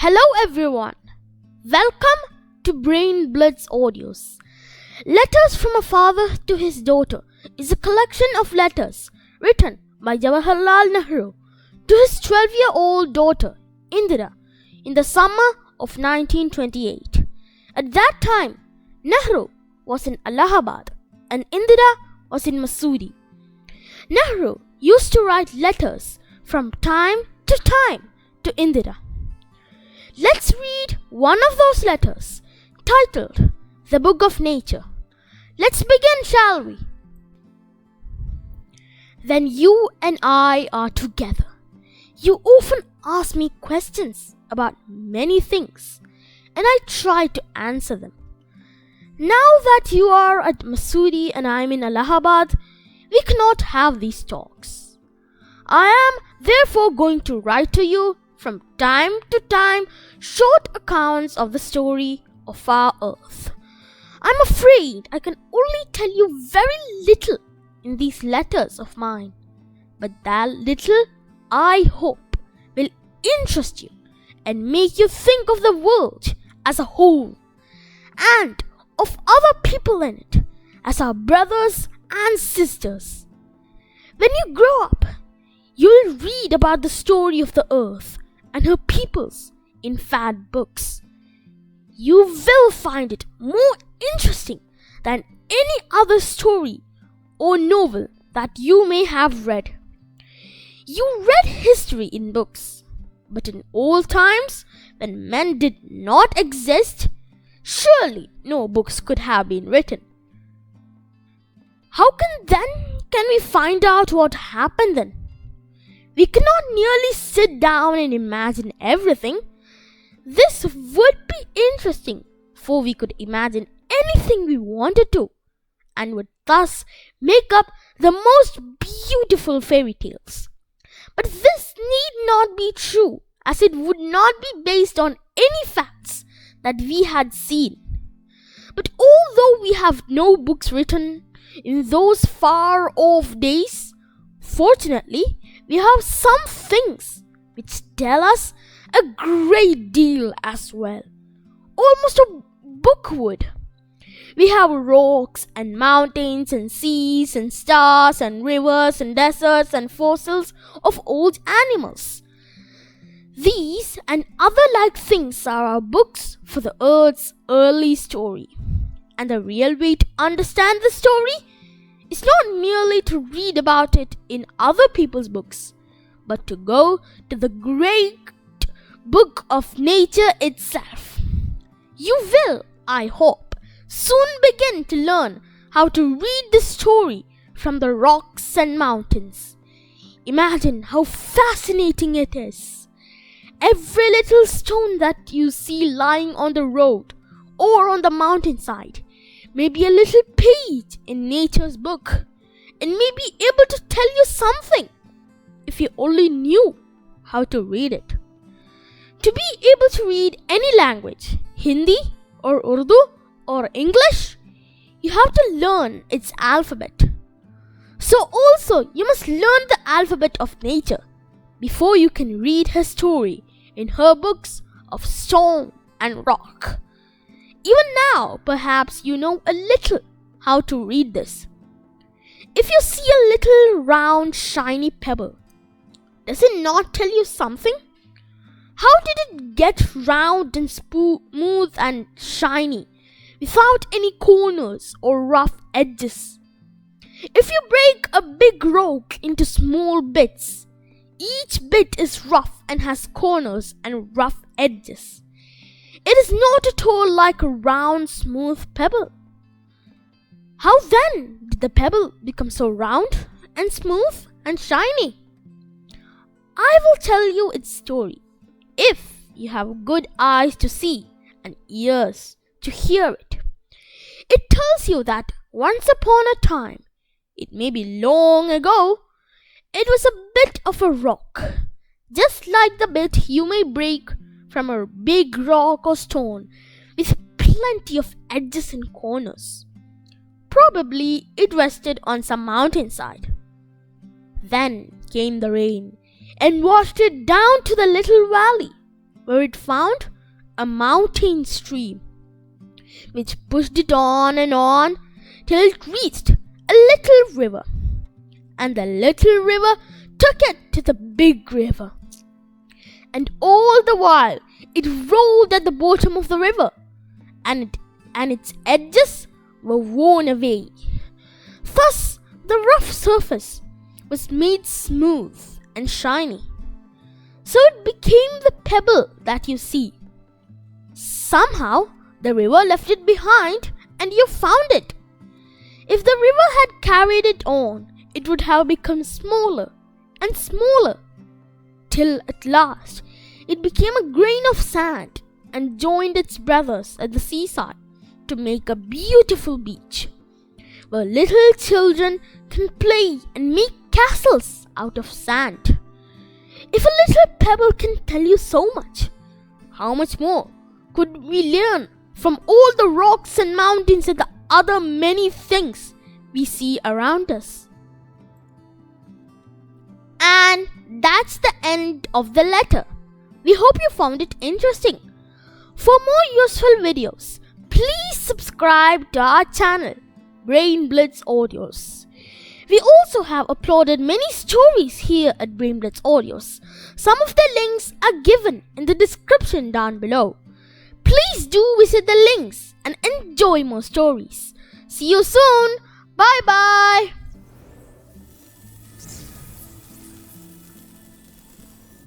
Hello everyone, welcome to Brain Blitz Audios. Letters from a Father to His Daughter is a collection of letters written by Jawaharlal Nehru to his 12-year-old daughter Indira in the summer of 1928. At that time, Nehru was in Allahabad and Indira was in Mussoorie. Nehru used to write letters from time to Indira. Let's read one of those letters, titled The Book of Nature. Let's begin, shall we? When you and I are together, you often ask me questions about many things, and I try to answer them. Now that you are at Mussoorie and I am in Allahabad, we cannot have these talks. I am therefore going to write to you from time to time short accounts of the story of our earth. I'm afraid I can only tell you very little in these letters of mine, but that little, I hope, will interest you and make you think of the world as a whole and of other people in it as our brothers and sisters. When you grow up, you'll read about the story of the earth and her peoples in fat books. You will find it more interesting than any other story or novel that you may have read. You read history in books, but in old times, when men did not exist, surely no books could have been written. How can we find out what happened then? We cannot merely sit down and imagine everything. This would be interesting, for we could imagine anything we wanted to, and would thus make up the most beautiful fairy tales. But this need not be true, as it would not be based on any facts that we had seen. But although we have no books written in those far-off days, fortunately, we have some things which tell us a great deal as well. Almost a book would. We have rocks and mountains and seas and stars and rivers and deserts and fossils of old animals. These and other like things are our books for the earth's early story. And the real way to understand the story is not merely to read about it in other people's books, but to go to the great book of nature itself. You will, I hope, soon begin to learn how to read the story from the rocks and mountains. Imagine how fascinating it is. Every little stone that you see lying on the road or on the mountainside may be a little page in nature's book and may be able to tell you something if you only knew how to read it. To be able to read any language, Hindi or Urdu or English, you have to learn its alphabet. So also you must learn the alphabet of nature before you can read her story in her books of stone and rock. Even now, perhaps you know a little how to read this. If you see a little round, shiny pebble, does it not tell you something? How did it get round and smooth and shiny without any corners or rough edges? If you break a big rock into small bits, each bit is rough and has corners and rough edges. It is not at all like a round, smooth pebble. How then did the pebble become so round and smooth and shiny? I will tell you its story, if you have good eyes to see and ears to hear it. It tells you that once upon a time, it may be long ago, it was a bit of a rock, just like the bit you may break from a big rock or stone, with plenty of edges and corners. Probably it rested on some mountainside. Then came the rain and washed it down to the little valley. where it found a mountain stream, which pushed it on till it reached a little river. And the little river took it to the big river. And all the while it rolled at the bottom of the river, and its edges were worn away. Thus the rough surface was made smooth and shiny. So it became the pebble that you see. Somehow the river left it behind and you found it. If the river had carried it on, it would have become smaller and smaller, till at last it became a grain of sand and joined its brothers at the seaside to make a beautiful beach, where little children can play and make castles out of sand. If a little pebble can tell you so much, how much more could we learn from all the rocks and mountains and the other many things we see around us? And that's the end of the letter. We hope you found it interesting. For more useful videos, please subscribe to our channel, Brain Blitz Audios. We also have uploaded many stories here at Brain Blitz Audios. Some of the links are given in the description down below. Please do visit the links and enjoy more stories. See you soon. Bye bye.